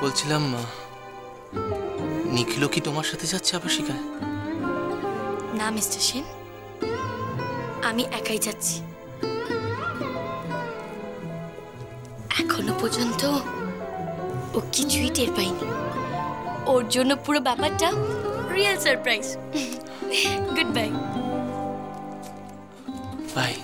বলছিলাম নিখিলও কি তোমার সাথে যাচ্ছে আবাসিকায়? না মিস্টার সেন, আমি একাই যাচ্ছি। এখনো পর্যন্ত ও কিছুই টের পাইনি। ওর জন্য পুরো ব্যাপারটা real surprise. Good bye. Bye.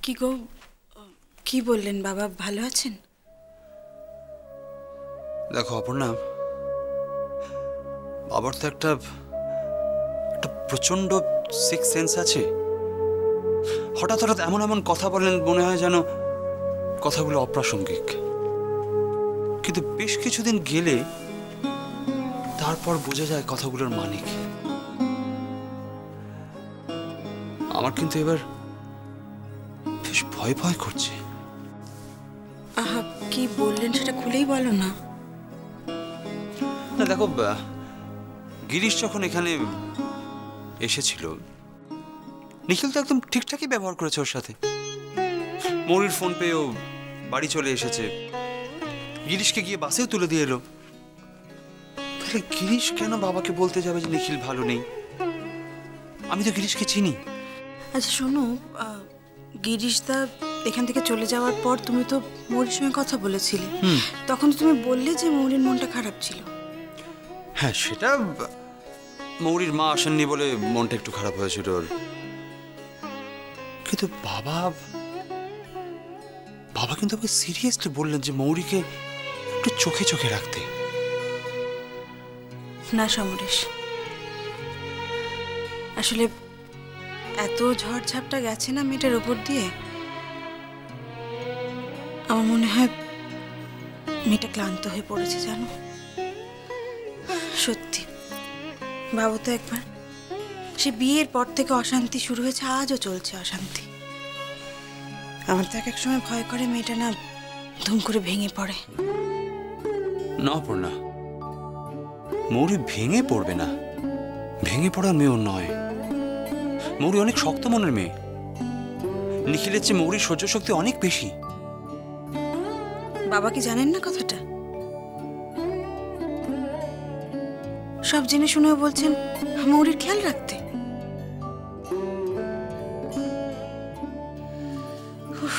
কি গো, কি বললেন বাবা, ভালো আছেন? দেখো অপর্ণা, বাবার তো একটা প্রচন্ড সিক্স সেন্স আছে। হঠাৎ হঠাৎ এমন এমন কথা বলেন, মনে হয় যেন কথাগুলো অপ্রাসঙ্গিক। কিন্তু বেশ কিছুদিন গেলে তারপর বোঝা যায় কথাগুলোর মানে কি। আমার কিন্তু এবার বেশ ভয় ভয় করছে। আহা, কি বললেন সেটা খুলেই বলো না। না দেখো, গিরিশ যখন এখানে এসেছিল, নিখিল তো একদম ঠিকঠাকই ব্যবহার করেছে ওর সাথে। মৌরির ফোন পেয়ে ও বাড়ি চলে এসেছে, গিরিশকে গিয়ে বাসেও তুলে দিয়ে এলো। তাহলে গিরিশ কেন বাবাকে বলতে যাবে যে নিখিল ভালো নেই? আমি তো গিরিশকে চিনি। আচ্ছা শোনো, গিরিশ দা এখান থেকে চলে যাওয়ার পর তুমি তো মৌরির সঙ্গে কথা বলেছিলে, তখন তুমি বললে যে মৌরির মনটা খারাপ ছিল। হ্যাঁ, সেটা মৌরির মা আসেননি বলে মনটা একটু খারাপ হয়েছিল ওর। কিন্তু বাবা কিন্তু ওকে সিরিয়াসলি বললেন যে মৌরিকে একটু চোখে চোখে রাখতে। না সমরেশ, আসলে এত ঝড়ঝাপটা গেছে না মেয়েটার ওপর দিয়ে, আমার মনে হয় মেয়েটা ক্লান্ত হয়ে পড়েছে জানো। সত্যি ভাবো তো একবার, সে বিয়ের পর থেকে অশান্তি শুরু হয়েছে, আজও চলছে অশান্তি। আমার তো এক সময় ভয় করে মেয়েটা না ধুম করে ভেঙে পড়ে। না অপর্ণা, মৌরি ভেঙে পড়বে না। ভেঙে পড়ার মেয়েও নয়। মৌরি অনেক শক্ত মনের মেয়ে। নিখিলের চেয়ে মৌরির সহ্য শক্তি অনেক বেশি। বাবা কি জানেন না কথাটা? সব জেনে শুনেও বলছেন মৌরির খেয়াল রাখতে।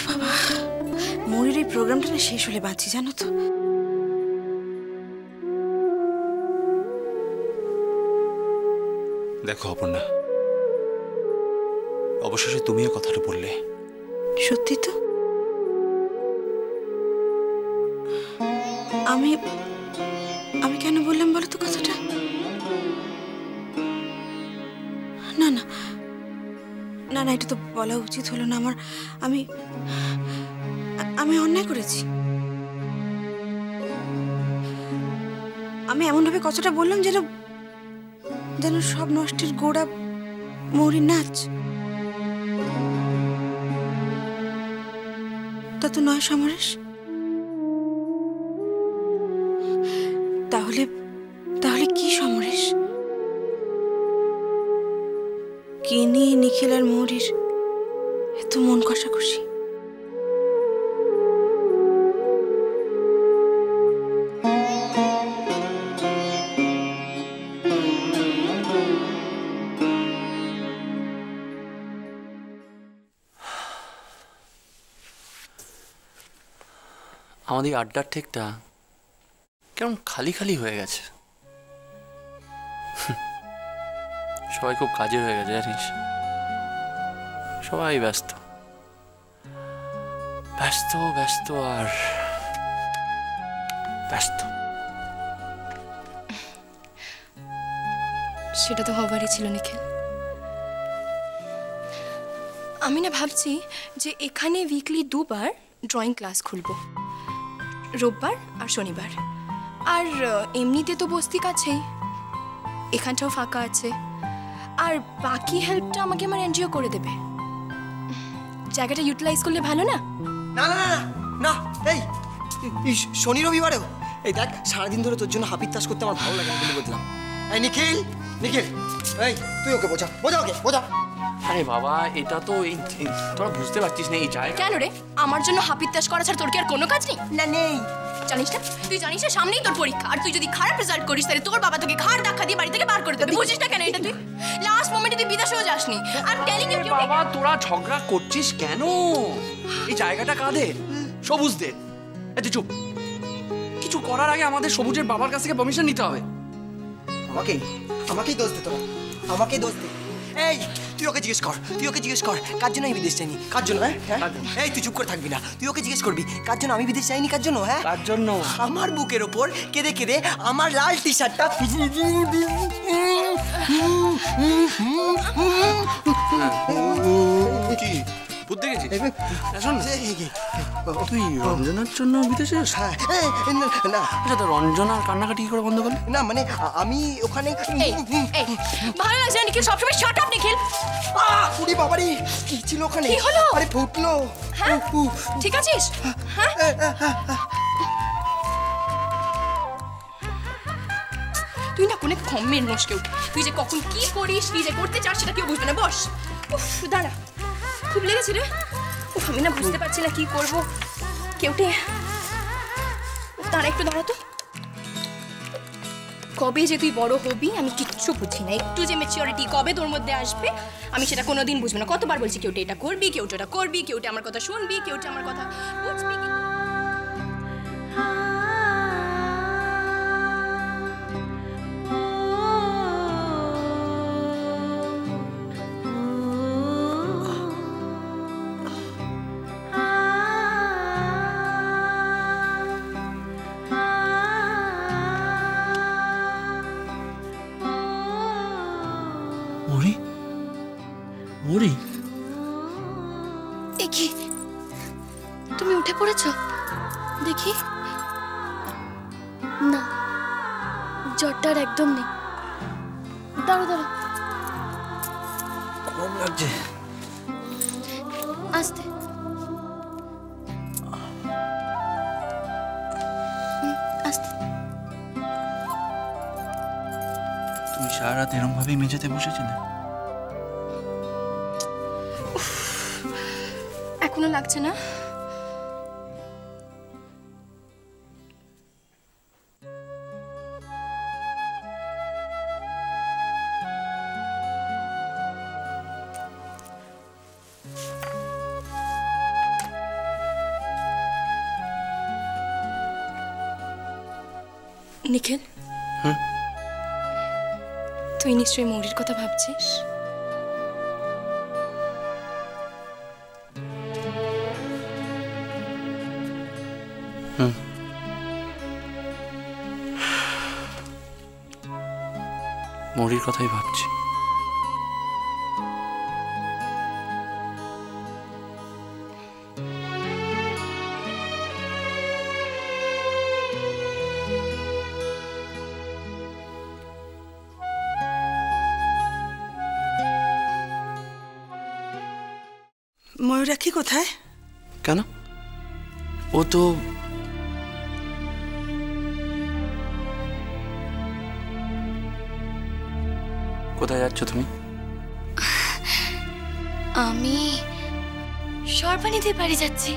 বাবা, মৌরির এই প্রোগ্রামটা না শেষ হলে বাঁচি জানো তো। দেখো অপর্ণা, অবশেষে তুমিও কথাটা বললে। সত্যি তো, আমি আমি কেন বললাম বলো তো কথাটা? না না না না, এটা তো বলা উচিত হলো না আমার। আমি আমি অন্যায় করেছি। আমি এমনভাবে কথাটা বললাম যেন যেন সব নষ্টের গোড়া মৌরির নাচ। তা তো নয় সমরেশ। তাহলে তাহলে কি সমরেশ? কি নিয়ে নিখিল আর মৌরির এত মন কষাকষি? আমাদের আড্ডার ঠেকটা কেমন খালি খালি হয়ে গেছে। সবাই খুব কাজে হয়ে গেছে জানিস, সবাই ব্যস্ত ব্যস্ত ব্যস্ত আর ব্যস্ত। সেটা তো হবারই ছিল নিখিল। আমি না ভাবছি যে এখানে উইকলি 2 বার ড্রয়িং ক্লাস খুলবো, রোববার আর শনিবার। আর এমনিতে তো বস্তি কাছেই, এখানটাও ফাঁকা আছে। আর বাকি হেল্পটা আমাকে আমার এনজিও করে দেবে। জায়গাটা ইউটিলাইজ করলে ভালো না? না না না না, এই শনি রবিবারেও এই দেখ, সারাদিন ধরে তোর জন্য হাপির তাস করতে আমার ভালো লাগে বলে বললাম। এই নিখিল, নিখিল, এই তুই ওকে বোঝা, বোঝা ওকে, বোঝা। আরে বাবা, এটা তো তোরা বুঝতে পারছিস না এই জায়গা। কেন রে, আমার জন্য হাপির তাস করা ছাড়া তোর কি আর কোনো কাজ নেই? না নেই। জানিস না, তুই জানিস না সামনেই তোর পরীক্ষা, আর তুই যদি খারাপ রেজাল্ট করিস তাহলে তোর বাবা তোকে ঘাড় ধাক্কা দিয়ে বাড়ি থেকে বার করে দেবে। বুঝিস না কেন এটা? তুই লাস্ট মোমেন্টে তুই বিদেশেও যাসনি। I am telling you. বাবা, তোরা ঝগড়া করছিস কেন? এই জায়গাটা কাদের? সবুজদের। এই তুই চুপ। কিছু করার আগে আমাদের সবুজের বাবার কাছ থেকে পারমিশন নিতে হবে। আমাকেই দোষ দে তোরা, আমাকেই দোষ দে। এই তুই ওকে জিজ্ঞেস কর, তুই ওকে জিজ্ঞেস কর কার জন্য আমি বিদেশ যাইনি। কার জন্য? হ্যাঁ, এই তুই চুপ করে থাকবি না, তুই ওকে জিজ্ঞেস করবি কার জন্য আমি বিদেশ যাইনি। কার জন্য? হ্যাঁ, কার জন্য? আমার বুকের ওপর কেঁদে কেঁদে আমার লাল টি শার্টটা কি বুদ্ধি গেছিস? শোন, তুই রঞ্জনার জন্য বিদেশে? হ্যাঁ, না আচ্ছা, তো রঞ্জনার কান্নাকাটি করে বন্ধ করলি? না মানে আমি ওখানে ভালো লাগছে না নিখিল, সবসময় শাট আপ নিখিল। পুরি বাবারি, কি ছিল ওখানে? কি হলো? আরে ফুটলো। হ্যাঁ, ঠিক আছিস? হ্যাঁ, তুই না কোনে কমেন্ট নোস কেউ। তুই যে কখন কি করিস, কি যে করতে চাস সেটা কেউ বুঝবে না। বস। উফ, দাঁড়া, খুব লেগেছে রে। উফ, আমি না বুঝতে পারছি না কি করবো। কেউটে, দাঁড়া একটু, দাঁড়া তো। কবে যে তুই বড় হবি আমি কিচ্ছু বুঝি না। একটু যে ম্যাচিওরিটি কবে তোর মধ্যে আসবে আমি সেটা কোনোদিন বুঝবো না। কতবার বলছি কেউটে এটা করবি, কেউটে এটা করবি, কেউটে আমার কথা শুনবি, কেউটে আমার কথা বুঝবি। মরি? মরি? এ কি, তুমি উঠে পড়েছ? দেখি না, জ্বরটার একদম নেই। দাঁড়ো দাঁড়ো, গরম লাগছে। আস্তে। আস্তে। তুমি সারা রাত এরকম ভাবেই মেঝেতে বসেছিলে? এখনো লাগছে না? নিখিল, তুই নিশ্চয়ই মৌরির কথা ভাবছিস। মৌরির কথাই ভাবছি। ময়ূরাক্ষী কোথায়? কেন? ও তো কোথায় যাচ্ছ তুমি? আমি সরপানিতে বাড়ি যাচ্ছি।